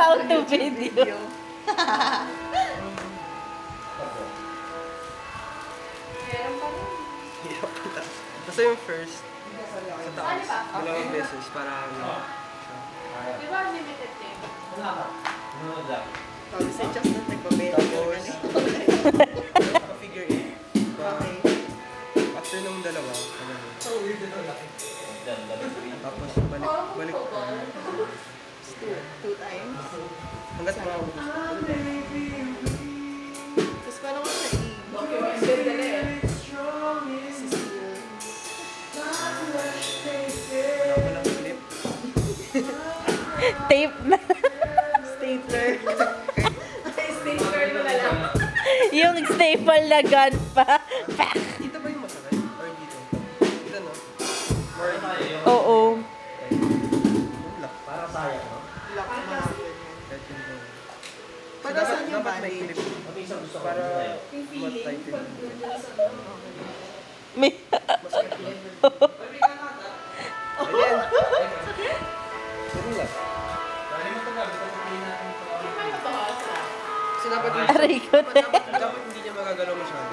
How to video. Basta yung first, sa taas, dalawang beses para Di ba limited din? Tapos ay just na nagpapit. tapos, figure 8. Okay. After nung dalawa, tapos balik Two times. hanggat makakabot. Tapos paano ko siya Documented na eh. Wala ko lang clip. Tape na. Stapler. Stapler mo na lang. Yung staple na gun pa. Pak! Dito ba yung masakit? Or dito? Dito no? Or dito? Oo. Yung lock. Para sayang, no? Lock na natin. Kahit yung doon. So, Para saan yung dapat may bandage? clip Pati isang gusto ko. para Yung feeling, ma-tighten. pag doon sa May... Masakit yun. Ayan. Ganun lang. Hindi pa ito Kasi dapat Aray ko na. dapat hindi niya magagalaw masyado.